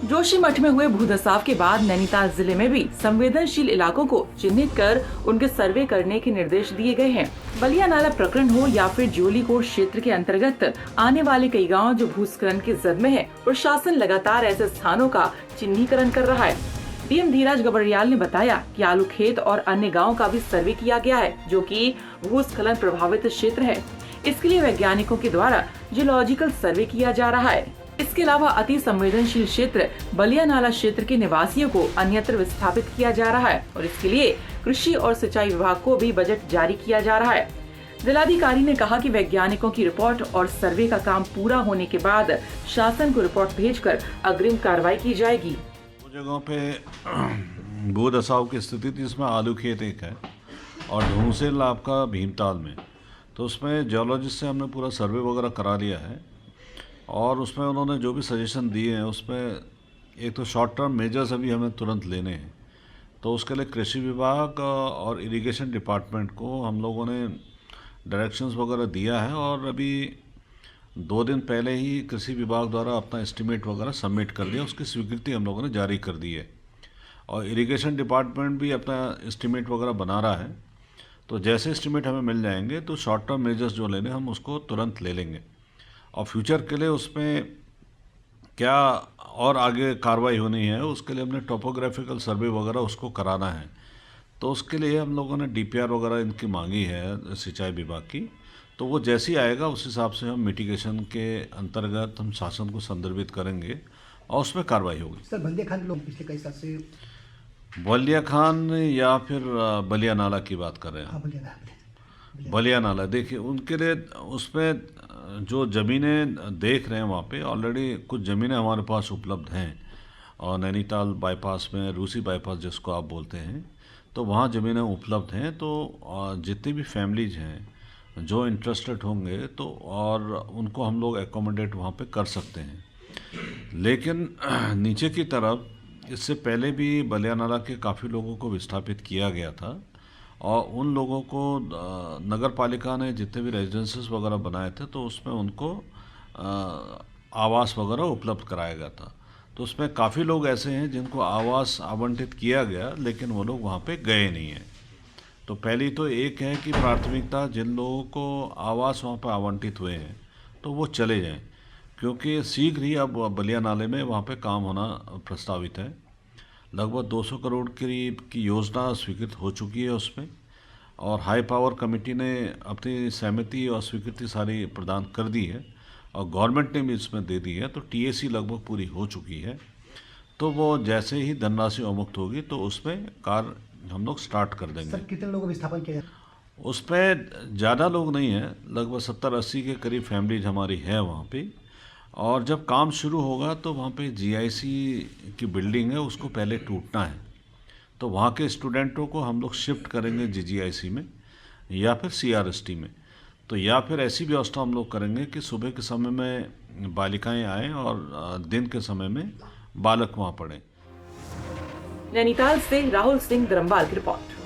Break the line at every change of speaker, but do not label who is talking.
जोशीमठ में हुए भूधसाव के बाद नैनीताल जिले में भी संवेदनशील इलाकों को चिन्हित कर उनके सर्वे करने के निर्देश दिए गए हैं। बलिया नाला प्रकरण हो या फिर ज्योलीकोट क्षेत्र के अंतर्गत आने वाले कई गांव जो भूस्खलन की जद में है, प्रशासन लगातार ऐसे स्थानों का चिन्हीकरण कर रहा है। डीएम धीराज गबर्याल ने बताया कि आलू खेत और अन्य गाँव का भी सर्वे किया गया है, जो कि भूस्खलन प्रभावित क्षेत्र है। इसके लिए वैज्ञानिकों के द्वारा जियोलॉजिकल सर्वे किया जा रहा है। इसके अलावा अति संवेदनशील क्षेत्र बलिया नाला क्षेत्र के निवासियों को अन्यत्र विस्थापित किया जा रहा है और इसके लिए कृषि और सिंचाई विभाग को भी बजट जारी किया जा रहा है। जिलाधिकारी ने कहा कि वैज्ञानिकों की रिपोर्ट और सर्वे का काम पूरा होने के बाद शासन को रिपोर्ट भेजकर अग्रिम कार्रवाई की जाएगी।
जगहों पे भूधसाव की स्थिति थी, इसमें आलू खेत एक है और ढूंसेल आपका भीमताल में, तो उसमें जियोलॉजिस्ट से हमने पूरा सर्वे वगैरह करा लिया है और उसमें उन्होंने जो भी सजेशन दिए हैं उसमें एक तो शॉर्ट टर्म मेजर्स अभी हमें तुरंत लेने हैं, तो उसके लिए कृषि विभाग और इरिगेशन डिपार्टमेंट को हम लोगों ने डायरेक्शंस वगैरह दिया है और अभी 2 दिन पहले ही कृषि विभाग द्वारा अपना एस्टीमेट वगैरह सबमिट कर दिया, उसकी स्वीकृति हम लोगों ने जारी कर दी है और इरिगेशन डिपार्टमेंट भी अपना एस्टीमेट वगैरह बना रहा है। तो जैसे एस्टीमेट हमें मिल जाएंगे तो शॉर्ट टर्म मेजर्स जो लेने हम उसको तुरंत ले लेंगे और फ्यूचर के लिए उसमें क्या और आगे कार्रवाई होनी है उसके लिए हमने टोपोग्राफिकल सर्वे वगैरह उसको कराना है। तो उसके लिए हम लोगों ने डीपीआर वगैरह इनकी मांगी है सिंचाई विभाग की, तो वो जैसी आएगा उस हिसाब से हम मिटिगेशन के अंतर्गत हम शासन को संदर्भित करेंगे और उसमें कार्रवाई होगी।
सर बंदे खान लोग पिछले कई साल से
बलिया खान या फिर बलिया नाला की बात कर रहे हैं?
हाँ,
बलिया नाला देखिए, उनके लिए उसमें जो ज़मीनें देख रहे हैं वहाँ पे ऑलरेडी कुछ ज़मीनें हमारे पास उपलब्ध हैं और नैनीताल बाईपास में रूसी बाईपास जिसको आप बोलते हैं, तो वहाँ ज़मीनें उपलब्ध हैं। तो जितनी भी फैमिलीज हैं जो इंटरेस्टेड होंगे तो और उनको हम लोग एकोमोडेट वहाँ पे कर सकते हैं। लेकिन नीचे की तरफ इससे पहले भी बलिया नाला के काफ़ी लोगों को विस्थापित किया गया था और उन लोगों को नगर पालिका ने जितने भी रेजिडेंसेस वगैरह बनाए थे तो उसमें उनको आवास वगैरह उपलब्ध कराया गया था। तो उसमें काफ़ी लोग ऐसे हैं जिनको आवास आवंटित किया गया लेकिन वो लोग वहाँ पे गए नहीं हैं। तो पहली तो एक है कि प्राथमिकता जिन लोगों को आवास वहाँ पर आवंटित हुए हैं तो वो चले जाएं, क्योंकि शीघ्र ही अब बलिया नाले में वहाँ पे काम होना प्रस्तावित है। लगभग 200 करोड़ की योजना स्वीकृत हो चुकी है उसमें और हाई पावर कमेटी ने अपनी सहमति और स्वीकृति सारी प्रदान कर दी है और गवर्नमेंट ने भी इसमें दे दी है। तो टीएसी लगभग पूरी हो चुकी है, तो वो जैसे ही धनराशि अवमुक्त होगी तो उसमें कार्य हम लोग स्टार्ट कर देंगे।
सर कितने लोगों को विस्थापन किया?
उसमें ज़्यादा लोग नहीं हैं, लगभग 70-80 के करीब फैमिलीज हमारी है वहाँ पे और जब काम शुरू होगा तो वहाँ पे जीआईसी की बिल्डिंग है उसको पहले टूटना है, तो वहाँ के स्टूडेंटों को हम लोग शिफ्ट करेंगे जीजीआईसी में या फिर सीआरएसटी में। तो या फिर ऐसी व्यवस्था हम लोग करेंगे कि सुबह के समय में बालिकाएं आएँ और दिन के समय में बालक वहाँ पढ़ें।
नैनीताल से राहुल सिंह द्रमवाल की रिपोर्ट।